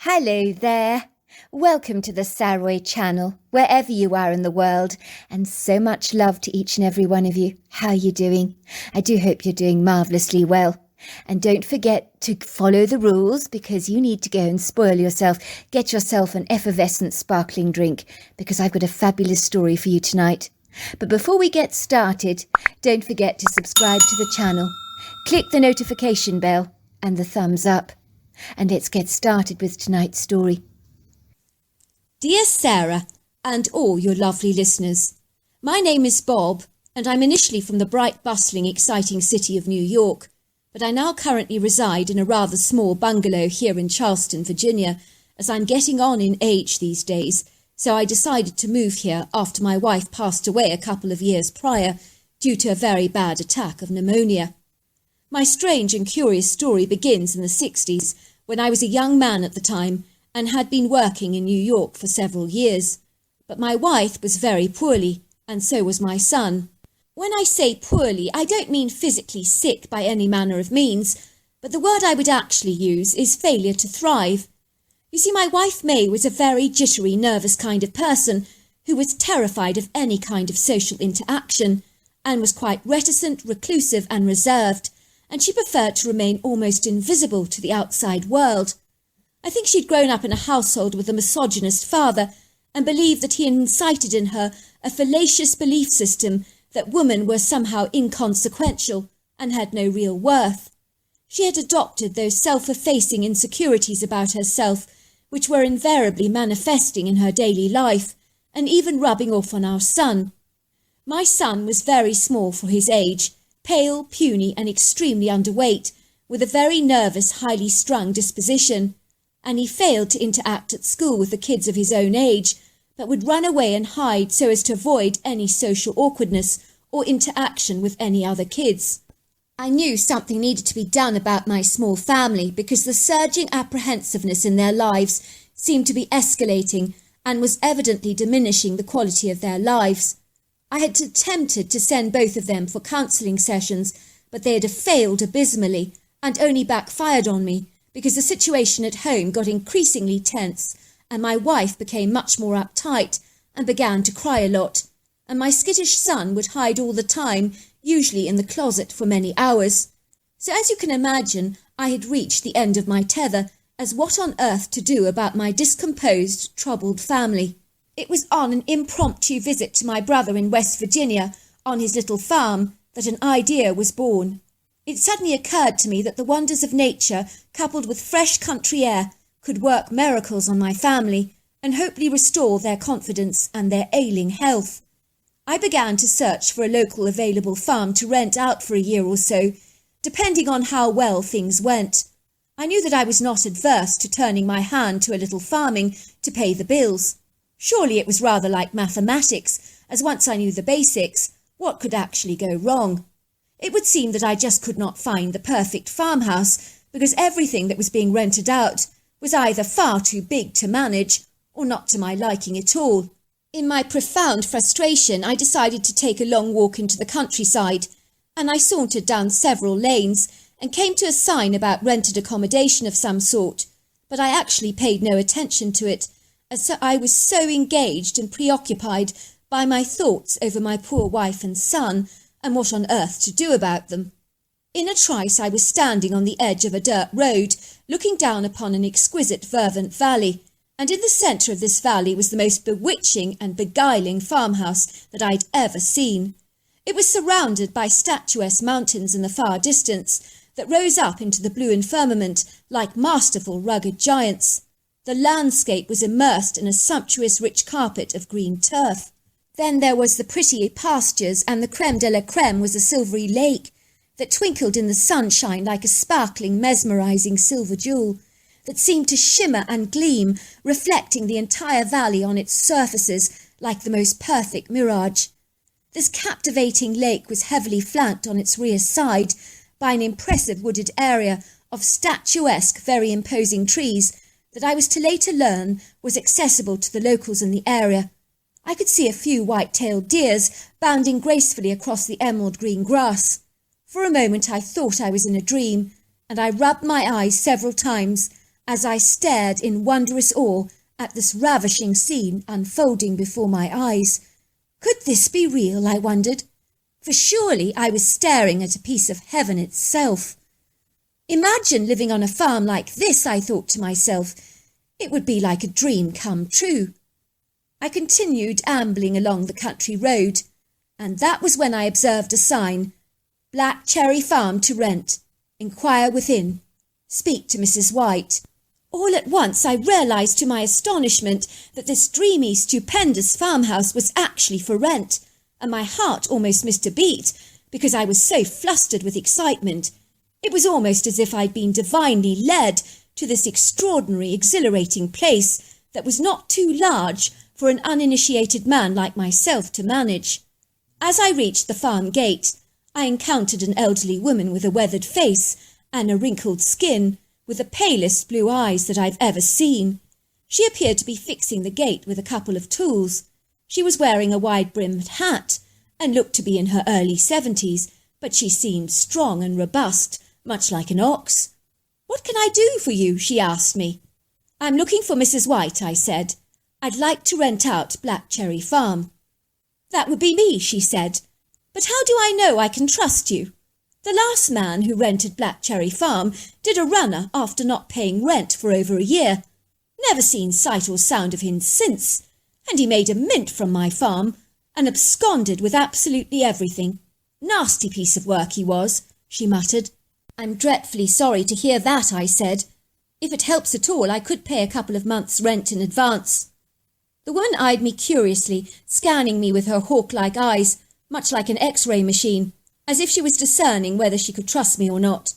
Hello there. Welcome to the Saroy channel, wherever you are in the world, and so much love to each and every one of you. How are you doing? I do hope you're doing marvellously well. And don't forget to follow the rules, because you need to go and spoil yourself. Get yourself an effervescent sparkling drink, because I've got a fabulous story for you tonight. But before we get started, don't forget to subscribe to the channel. Click the notification bell and the thumbs up. And let's get started with tonight's story. Dear Sarah, and all your lovely listeners, my name is Bob, and I'm initially from the bright, bustling, exciting city of New York, but I now currently reside in a rather small bungalow here in Charleston, Virginia, as I'm getting on in age these days, so I decided to move here after my wife passed away a couple of years prior due to a very bad attack of pneumonia. My strange and curious story begins in the 60s, when I was a young man at the time and had been working in New York for several years. But my wife was very poorly, and so was my son. When I say poorly, I don't mean physically sick by any manner of means, but the word I would actually use is failure to thrive. You see, my wife May was a very jittery, nervous kind of person who was terrified of any kind of social interaction and was quite reticent, reclusive and reserved, and she preferred to remain almost invisible to the outside world. I think she'd grown up in a household with a misogynist father and believed that he incited in her a fallacious belief system that women were somehow inconsequential and had no real worth. She had adopted those self-effacing insecurities about herself which were invariably manifesting in her daily life and even rubbing off on our son. My son was very small for his age, pale, puny and extremely underweight, with a very nervous, highly strung disposition, and he failed to interact at school with the kids of his own age, but would run away and hide so as to avoid any social awkwardness or interaction with any other kids. I knew something needed to be done about my small family because the surging apprehensiveness in their lives seemed to be escalating and was evidently diminishing the quality of their lives. I had attempted to send both of them for counselling sessions, but they had failed abysmally and only backfired on me because the situation at home got increasingly tense and my wife became much more uptight and began to cry a lot, and my skittish son would hide all the time, usually in the closet for many hours. So as you can imagine, I had reached the end of my tether as what on earth to do about my discomposed, troubled family. It was on an impromptu visit to my brother in West Virginia on his little farm that an idea was born. It suddenly occurred to me that the wonders of nature, coupled with fresh country air, could work miracles on my family and hopefully restore their confidence and their ailing health. I began to search for a local available farm to rent out for a year or so, depending on how well things went. I knew that I was not adverse to turning my hand to a little farming to pay the bills. Surely it was rather like mathematics, as once I knew the basics, what could actually go wrong? It would seem that I just could not find the perfect farmhouse because everything that was being rented out was either far too big to manage or not to my liking at all. In my profound frustration, I decided to take a long walk into the countryside, and I sauntered down several lanes and came to a sign about rented accommodation of some sort, but I actually paid no attention to it, as I was so engaged and preoccupied by my thoughts over my poor wife and son and what on earth to do about them. In a trice I was standing on the edge of a dirt road, looking down upon an exquisite verdant valley, and in the centre of this valley was the most bewitching and beguiling farmhouse that I'd ever seen. It was surrounded by statuesque mountains in the far distance that rose up into the blue firmament like masterful rugged giants. The landscape was immersed in a sumptuous rich carpet of green turf. Then there was the pretty pastures, and the creme de la creme was a silvery lake that twinkled in the sunshine like a sparkling, mesmerising silver jewel that seemed to shimmer and gleam, reflecting the entire valley on its surfaces like the most perfect mirage. This captivating lake was heavily flanked on its rear side by an impressive wooded area of statuesque, very imposing trees that I was to later learn was accessible to the locals in the area. I could see a few white-tailed deers bounding gracefully across the emerald green grass. For a moment I thought I was in a dream, and I rubbed my eyes several times as I stared in wondrous awe at this ravishing scene unfolding before my eyes. Could this be real, I wondered? For surely I was staring at a piece of heaven itself. Imagine living on a farm like this, I thought to myself. It would be like a dream come true. I continued ambling along the country road, and that was when I observed a sign, Black Cherry Farm to rent. Inquire within. Speak to Mrs. White. All at once I realised to my astonishment that this dreamy, stupendous farmhouse was actually for rent, and my heart almost missed a beat because I was so flustered with excitement. It was almost as if I'd been divinely led to this extraordinary, exhilarating place that was not too large for an uninitiated man like myself to manage. As I reached the farm gate, I encountered an elderly woman with a weathered face and a wrinkled skin, with the palest blue eyes that I've ever seen. She appeared to be fixing the gate with a couple of tools. She was wearing a wide-brimmed hat and looked to be in her early 70s, but she seemed strong and robust, much like an ox. "What can I do for you?" she asked me. "I'm looking for Mrs. White," I said. "I'd like to rent out Black Cherry Farm." "That would be me," she said. "But how do I know I can trust you? The last man who rented Black Cherry Farm did a runner after not paying rent for over a year. Never seen sight or sound of him since, and he made a mint from my farm and absconded with absolutely everything. Nasty piece of work he was," she muttered. "I'm dreadfully sorry to hear that," I said. "If it helps at all, I could pay a couple of months' rent in advance." The woman eyed me curiously, scanning me with her hawk-like eyes, much like an X-ray machine, as if she was discerning whether she could trust me or not.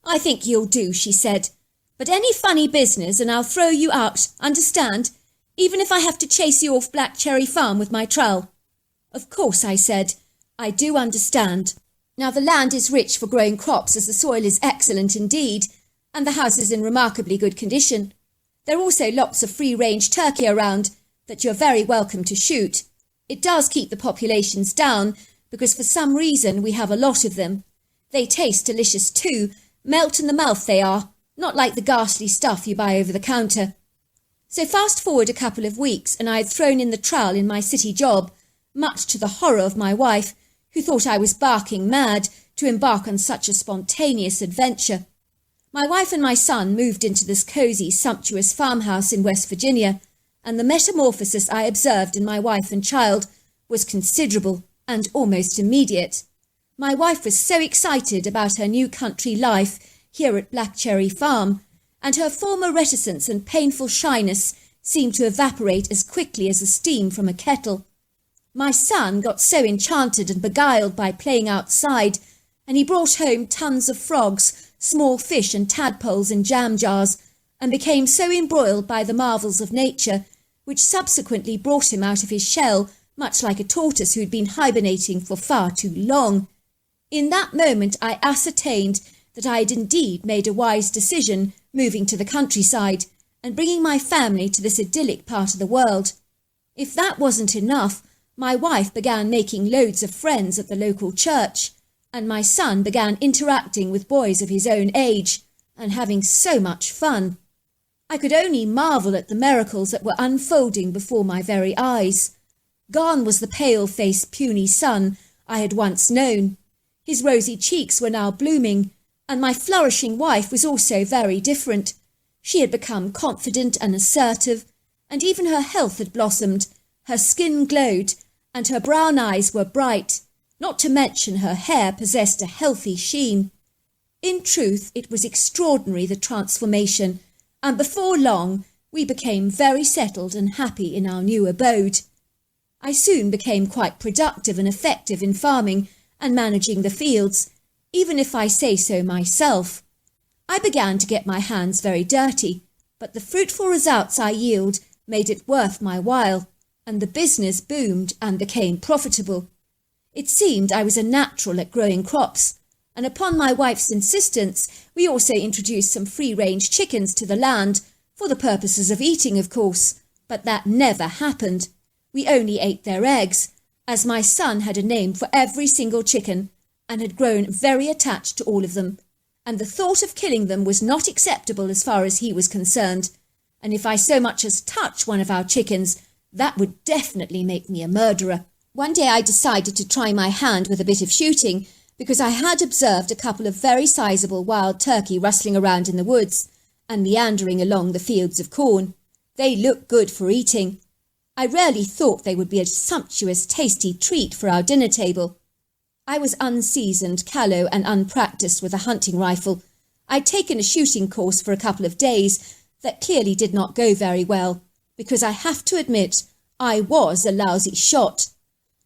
"I think you'll do," she said. "But any funny business and I'll throw you out, understand? Even if I have to chase you off Black Cherry Farm with my trowel." "Of course," I said. "I do understand. Now the land is rich for growing crops, as the soil is excellent indeed, and the house is in remarkably good condition. There are also lots of free-range turkey around that you're very welcome to shoot. It does keep the populations down, because for some reason we have a lot of them. They taste delicious too, melt in the mouth they are, not like the ghastly stuff you buy over the counter." So fast forward a couple of weeks, and I had thrown in the trowel in my city job, much to the horror of my wife, who thought I was barking mad to embark on such a spontaneous adventure. My wife and my son moved into this cosy, sumptuous farmhouse in West Virginia, and the metamorphosis I observed in my wife and child was considerable and almost immediate. My wife was so excited about her new country life here at Black Cherry Farm, and her former reticence and painful shyness seemed to evaporate as quickly as the steam from a kettle. My son got so enchanted and beguiled by playing outside, and he brought home tons of frogs, small fish and tadpoles in jam jars, and became so embroiled by the marvels of nature, which subsequently brought him out of his shell, much like a tortoise who had been hibernating for far too long. In that moment I ascertained that I had indeed made a wise decision moving to the countryside and bringing my family to this idyllic part of the world. If that wasn't enough, my wife began making loads of friends at the local church, and my son began interacting with boys of his own age and having so much fun. I could only marvel at the miracles that were unfolding before my very eyes. Gone was the pale-faced, puny son I had once known. His rosy cheeks were now blooming, and my flourishing wife was also very different. She had become confident and assertive, and even her health had blossomed. Her skin glowed, and her brown eyes were bright, not to mention her hair possessed a healthy sheen. In truth, it was extraordinary, the transformation, and before long we became very settled and happy in our new abode. I soon became quite productive and effective in farming and managing the fields, even if I say so myself. I began to get my hands very dirty, but the fruitful results I yield made it worth my while, and the business boomed and became profitable. It seemed I was a natural at growing crops, and upon my wife's insistence we also introduced some free-range chickens to the land, for the purposes of eating, of course, but that never happened. We only ate their eggs, as my son had a name for every single chicken, and had grown very attached to all of them, and the thought of killing them was not acceptable as far as he was concerned. And if I so much as touch one of our chickens, that would definitely make me a murderer. One day I decided to try my hand with a bit of shooting, because I had observed a couple of very sizable wild turkey rustling around in the woods and meandering along the fields of corn. They looked good for eating. I really thought they would be a sumptuous, tasty treat for our dinner table. I was unseasoned, callow and unpractised with a hunting rifle. I'd taken a shooting course for a couple of days that clearly did not go very well, because I have to admit I was a lousy shot.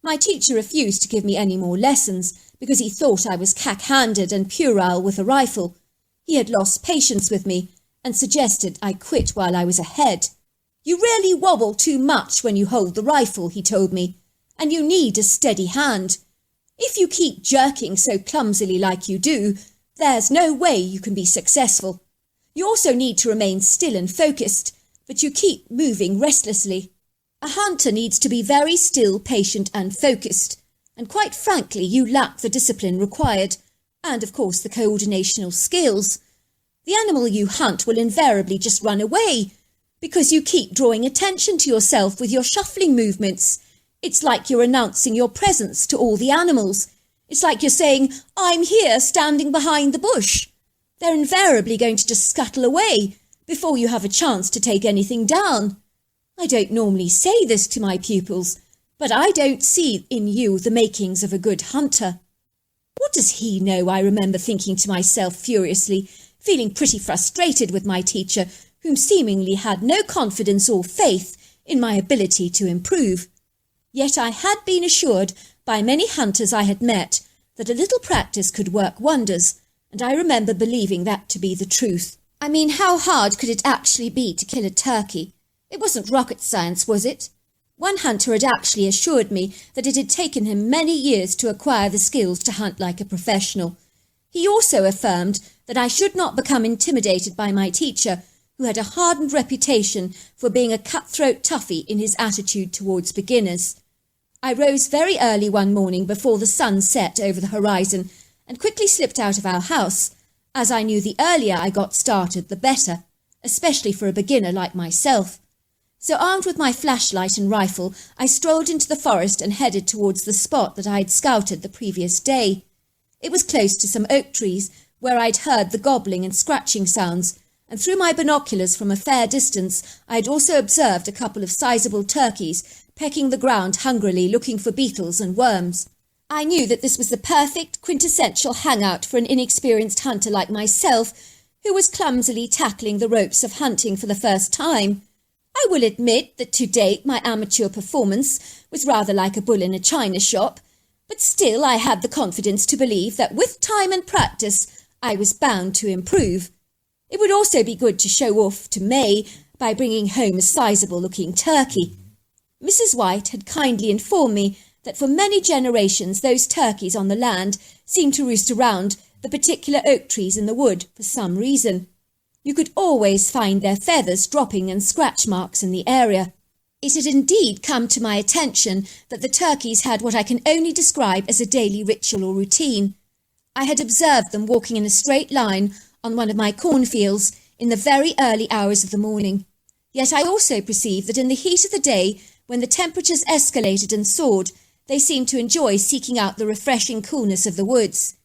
My teacher refused to give me any more lessons because he thought I was cack-handed and puerile with a rifle. He had lost patience with me and suggested I quit while I was ahead. "You really wobble too much when you hold the rifle," he told me, "and you need a steady hand. If you keep jerking so clumsily like you do, there's no way you can be successful. You also need to remain still and focused, but you keep moving restlessly. A hunter needs to be very still, patient and focused, and quite frankly you lack the discipline required, and of course the coordinational skills. The animal you hunt will invariably just run away, because you keep drawing attention to yourself with your shuffling movements. It's like you're announcing your presence to all the animals. It's like you're saying, 'I'm here standing behind the bush.' They're invariably going to just scuttle away before you have a chance to take anything down. I don't normally say this to my pupils, but I don't see in you the makings of a good hunter." What does he know, I remember thinking to myself furiously, feeling pretty frustrated with my teacher, whom seemingly had no confidence or faith in my ability to improve. Yet I had been assured by many hunters I had met that a little practice could work wonders, and I remember believing that to be the truth. I mean, how hard could it actually be to kill a turkey? It wasn't rocket science, was it? One hunter had actually assured me that it had taken him many years to acquire the skills to hunt like a professional. He also affirmed that I should not become intimidated by my teacher, who had a hardened reputation for being a cutthroat toughie in his attitude towards beginners. I rose very early one morning before the sun set over the horizon and quickly slipped out of our house, as I knew the earlier I got started the better, especially for a beginner like myself. So armed with my flashlight and rifle, I strolled into the forest and headed towards the spot that I had scouted the previous day. It was close to some oak trees where I'd heard the gobbling and scratching sounds, and through my binoculars from a fair distance I had also observed a couple of sizable turkeys pecking the ground hungrily, looking for beetles and worms. I knew that this was the perfect, quintessential hangout for an inexperienced hunter like myself, who was clumsily tackling the ropes of hunting for the first time. I will admit that to date my amateur performance was rather like a bull in a china shop, but still I had the confidence to believe that with time and practice I was bound to improve. It would also be good to show off to May by bringing home a sizable-looking turkey. Mrs. White had kindly informed me that for many generations those turkeys on the land seemed to roost around the particular oak trees in the wood for some reason. You could always find their feathers dropping and scratch marks in the area. It had indeed come to my attention that the turkeys had what I can only describe as a daily ritual or routine. I had observed them walking in a straight line on one of my cornfields in the very early hours of the morning. Yet I also perceived that in the heat of the day, when the temperatures escalated and soared, they seemed to enjoy seeking out the refreshing coolness of the woods.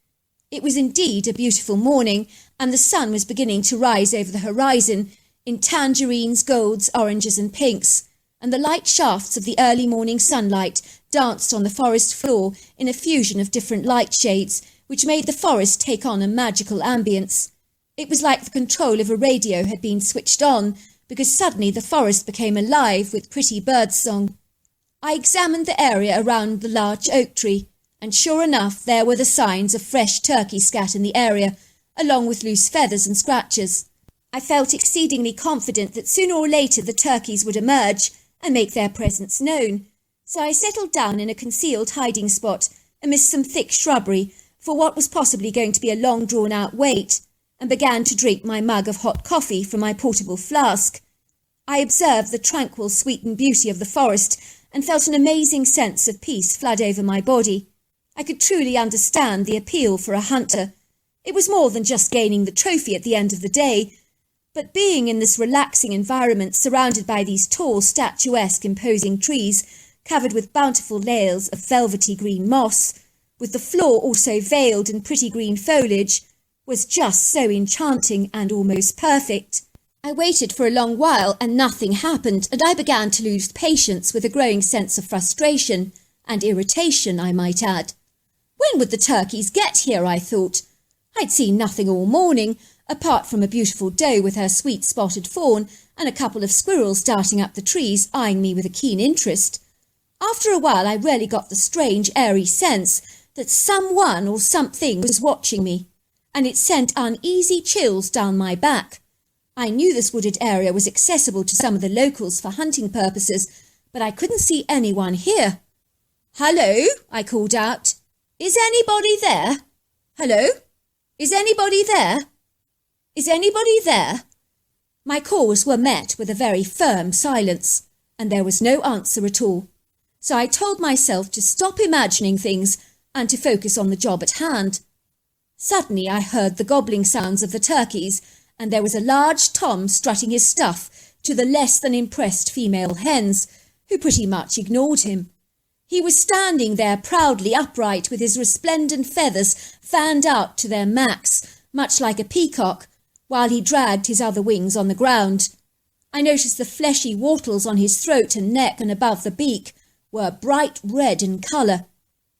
It was indeed a beautiful morning, and the sun was beginning to rise over the horizon in tangerines, golds, oranges and pinks, and the light shafts of the early morning sunlight danced on the forest floor in a fusion of different light shades, which made the forest take on a magical ambience. It was like the control of a radio had been switched on, because suddenly the forest became alive with pretty birdsong. I examined the area around the large oak tree, and sure enough there were the signs of fresh turkey scat in the area, along with loose feathers and scratches. I felt exceedingly confident that sooner or later the turkeys would emerge and make their presence known, so I settled down in a concealed hiding spot amidst some thick shrubbery for what was possibly going to be a long drawn-out wait, and began to drink my mug of hot coffee from my portable flask. I observed the tranquil, sweetened beauty of the forest and felt an amazing sense of peace flood over my body. I could truly understand the appeal for a hunter, It was more than just gaining the trophy at the end of the day, but being in this relaxing environment surrounded by these tall, statuesque, imposing trees covered with bountiful layers of velvety green moss, with the floor also veiled in pretty green foliage, was just so enchanting and almost perfect. I waited for a long while and nothing happened, and I began to lose patience with a growing sense of frustration and irritation, I might add. When would the turkeys get here, I thought. I'd seen nothing all morning, apart from a beautiful doe with her sweet spotted fawn and a couple of squirrels darting up the trees, eyeing me with a keen interest. After a while I really got the strange, airy sense that someone or something was watching me, and it sent uneasy chills down my back. I knew this wooded area was accessible to some of the locals for hunting purposes, but I couldn't see anyone here. "Hello," I called out. "Is anybody there? Hello? Is anybody there? Is anybody there?" My calls were met with a very firm silence, and there was no answer at all. So I told myself to stop imagining things and to focus on the job at hand. Suddenly I heard the gobbling sounds of the turkeys, and there was a large Tom strutting his stuff to the less than impressed female hens, who pretty much ignored him. He was standing there proudly upright with his resplendent feathers fanned out to their max, much like a peacock, while he dragged his other wings on the ground. I noticed the fleshy wattles on his throat and neck and above the beak were bright red in colour.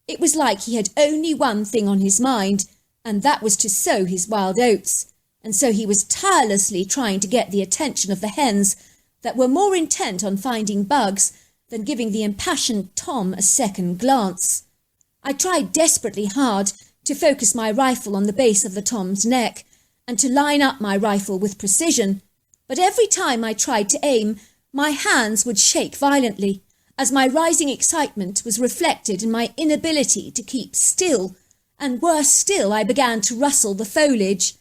It was like he had only one thing on his mind, and that was to sow his wild oats, and so he was tirelessly trying to get the attention of the hens that were more intent on finding bugs than giving the impassioned Tom a second glance. I tried desperately hard to focus my rifle on the base of the Tom's neck and to line up my rifle with precision, but every time I tried to aim, my hands would shake violently, as my rising excitement was reflected in my inability to keep still, and worse still, I began to rustle the foliage.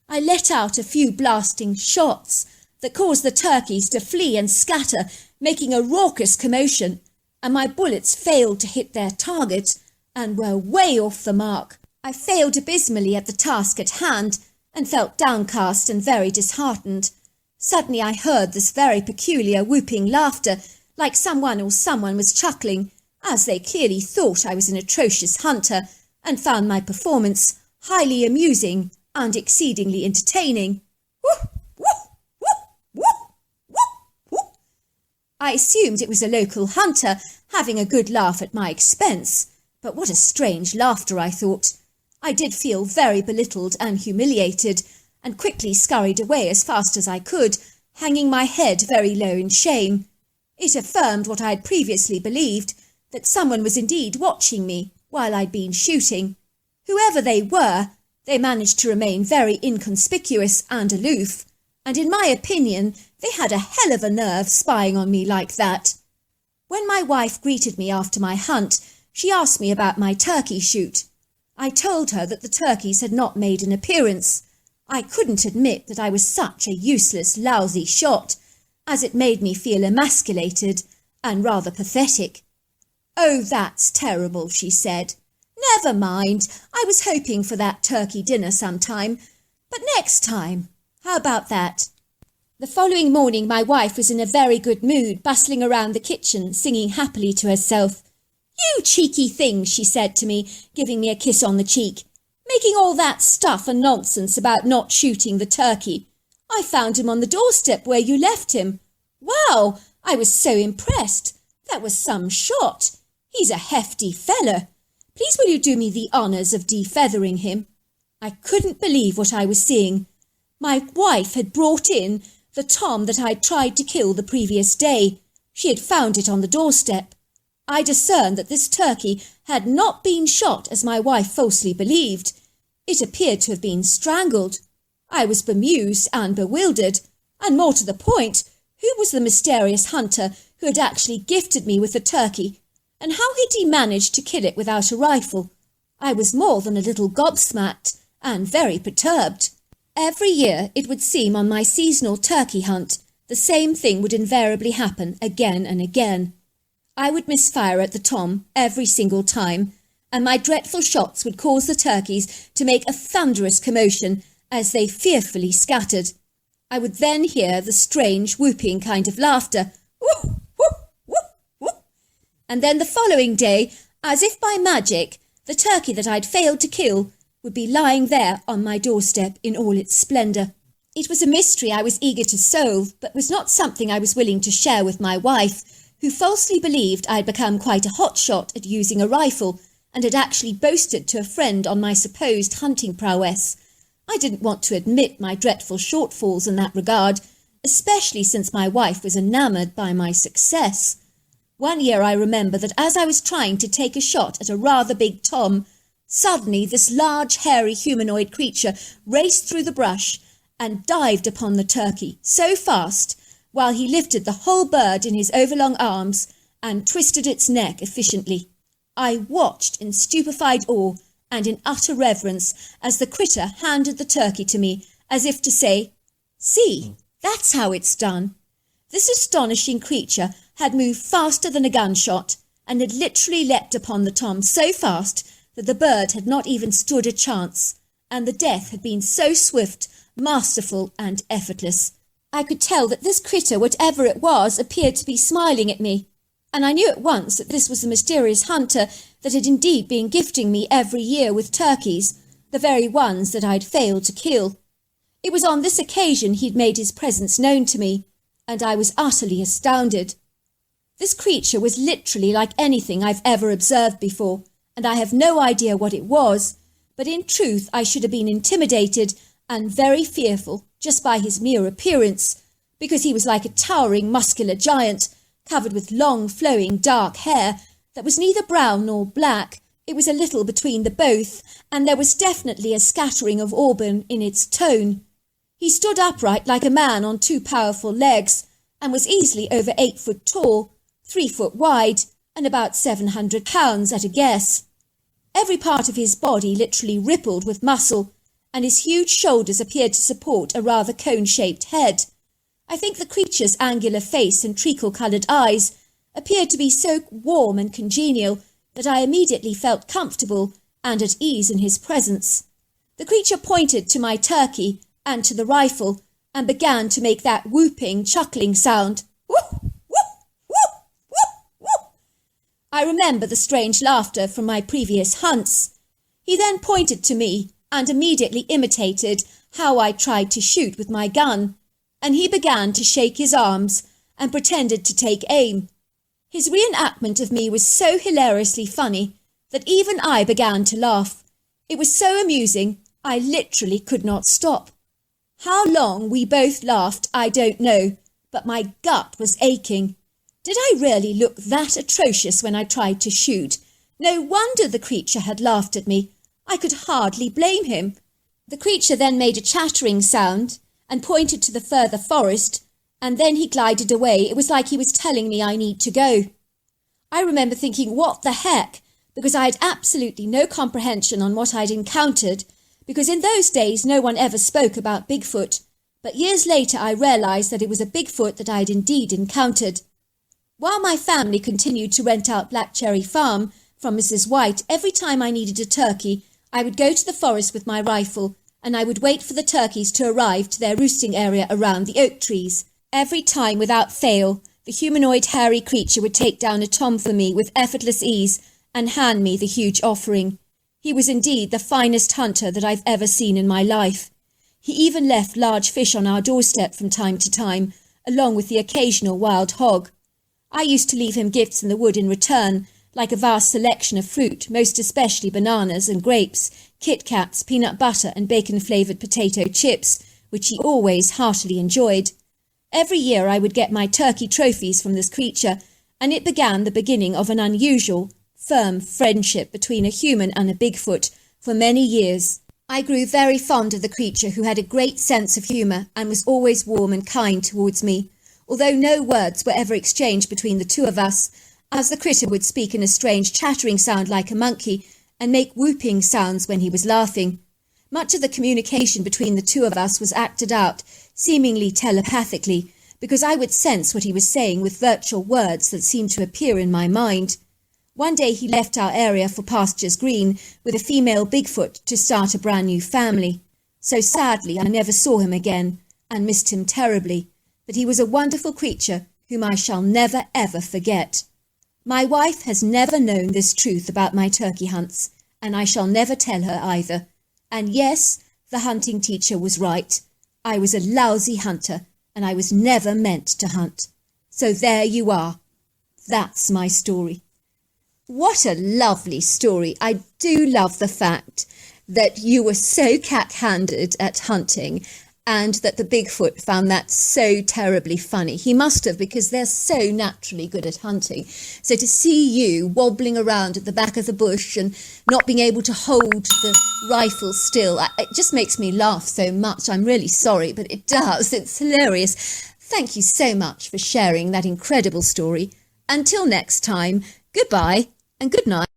I let out a few blasting shots that caused the turkeys to flee and scatter, making a raucous commotion, and my bullets failed to hit their target and were way off the mark. I failed abysmally at the task at hand and felt downcast and very disheartened. Suddenly I heard this very peculiar whooping laughter, like someone was chuckling, as they clearly thought I was an atrocious hunter and found my performance highly amusing and exceedingly entertaining. Woo! Woo! Woo! Woo! Woo! Woo! I assumed it was a local hunter having a good laugh at my expense, but what a strange laughter, I thought. I did feel very belittled and humiliated, and quickly scurried away as fast as I could, hanging my head very low in shame. It affirmed what I had previously believed, that someone was indeed watching me while I'd been shooting. Whoever they were, they managed to remain very inconspicuous and aloof, and in my opinion, they had a hell of a nerve spying on me like that. When my wife greeted me after my hunt, she asked me about my turkey shoot. I told her that the turkeys had not made an appearance. I couldn't admit that I was such a useless, lousy shot, as it made me feel emasculated and rather pathetic. "Oh, that's terrible," she said. "Never mind, I was hoping for that turkey dinner sometime, but next time. How about that?" The following morning my wife was in a very good mood, bustling around the kitchen, singing happily to herself. "You cheeky thing," she said to me, giving me a kiss on the cheek. "Making all that stuff and nonsense about not shooting the turkey. I found him on the doorstep where you left him. Wow, I was so impressed. That was some shot. He's a hefty fella. Please will you do me the honours of defeathering him?" I couldn't believe what I was seeing. My wife had brought in the Tom that I'd tried to kill the previous day. She had found it on the doorstep. I discerned that this turkey had not been shot as my wife falsely believed. It appeared to have been strangled. I was bemused and bewildered, and more to the point, who was the mysterious hunter who had actually gifted me with the turkey, and how had he managed to kill it without a rifle? I was more than a little gobsmacked and very perturbed. Every year, it would seem on my seasonal turkey hunt, the same thing would invariably happen again and again. I would misfire at the Tom every single time, and my dreadful shots would cause the turkeys to make a thunderous commotion as they fearfully scattered. I would then hear the strange whooping kind of laughter, woo, woo, woo, woo. And then the following day, as if by magic, the turkey that I'd failed to kill would be lying there on my doorstep in all its splendour. It was a mystery I was eager to solve, but was not something I was willing to share with my wife, who falsely believed I had become quite a hotshot at using a rifle and had actually boasted to a friend on my supposed hunting prowess. I didn't want to admit my dreadful shortfalls in that regard, especially since my wife was enamoured by my success. One year I remember that as I was trying to take a shot at a rather big tom, suddenly this large, hairy humanoid creature raced through the brush and dived upon the turkey so fast, while he lifted the whole bird in his overlong arms and twisted its neck efficiently. I watched in stupefied awe and in utter reverence as the critter handed the turkey to me, as if to say, "See, that's how it's done." This astonishing creature had moved faster than a gunshot and had literally leapt upon the tom so fast that the bird had not even stood a chance, and the death had been so swift, masterful and effortless. I could tell that this critter, whatever it was, appeared to be smiling at me, and I knew at once that this was the mysterious hunter that had indeed been gifting me every year with turkeys, the very ones that I'd failed to kill. It was on this occasion he'd made his presence known to me, and I was utterly astounded. This creature was literally like anything I've ever observed before, and I have no idea what it was, but in truth I should have been intimidated and very fearful just by his mere appearance, because he was like a towering muscular giant, covered with long flowing dark hair that was neither brown nor black. It was a little between the both, and there was definitely a scattering of auburn in its tone. He stood upright like a man on two powerful legs, and was easily over 8 foot tall, 3 foot wide, and about 700 pounds at a guess. Every part of his body literally rippled with muscle, and his huge shoulders appeared to support a rather cone-shaped head. I think the creature's angular face and treacle-coloured eyes appeared to be so warm and congenial that I immediately felt comfortable and at ease in his presence. The creature pointed to my turkey and to the rifle, and began to make that whooping, chuckling sound. Woo! Woo! Woo! Woo! Woo! I remember the strange laughter from my previous hunts. He then pointed to me and immediately imitated how I tried to shoot with my gun, and he began to shake his arms and pretended to take aim. His reenactment of me was so hilariously funny that even I began to laugh. It was so amusing, I literally could not stop. How long we both laughed, I don't know, but my gut was aching. Did I really look that atrocious when I tried to shoot? No wonder the creature had laughed at me. I could hardly blame him. The creature then made a chattering sound and pointed to the further forest, and then he glided away. It was like he was telling me I need to go. I remember thinking, what the heck, because I had absolutely no comprehension on what I'd encountered, because in those days no one ever spoke about Bigfoot, but years later I realised that it was a Bigfoot that I had indeed encountered. While my family continued to rent out Black Cherry Farm from Mrs. White, every time I needed a turkey, I would go to the forest with my rifle, and I would wait for the turkeys to arrive to their roosting area around the oak trees. Every time, without fail, the humanoid hairy creature would take down a tom for me with effortless ease and hand me the huge offering. He was indeed the finest hunter that I've ever seen in my life. He even left large fish on our doorstep from time to time, along with the occasional wild hog. I used to leave him gifts in the wood in return, like a vast selection of fruit, most especially bananas and grapes, Kit Kats, peanut butter and bacon-flavoured potato chips, which he always heartily enjoyed. Every year I would get my turkey trophies from this creature, and it began the beginning of an unusual, firm friendship between a human and a Bigfoot for many years. I grew very fond of the creature, who had a great sense of humour and was always warm and kind towards me, although no words were ever exchanged between the two of us, as the critter would speak in a strange chattering sound like a monkey and make whooping sounds when he was laughing. Much of the communication between the two of us was acted out, seemingly telepathically, because I would sense what he was saying with virtual words that seemed to appear in my mind. One day he left our area for pastures green with a female Bigfoot to start a brand new family. So sadly, I never saw him again and missed him terribly. But he was a wonderful creature whom I shall never ever forget. My wife has never known this truth about my turkey hunts, and I shall never tell her either. And yes, the hunting teacher was right. I was a lousy hunter, and I was never meant to hunt. So there you are. That's my story. What a lovely story. I do love the fact that you were so cack-handed at hunting and that the Bigfoot found that so terribly funny. He must have, because they're so naturally good at hunting. So to see you wobbling around at the back of the bush and not being able to hold the rifle still, it just makes me laugh so much. I'm really sorry, but it does. It's hilarious. Thank you so much for sharing that incredible story. Until next time, goodbye and good night.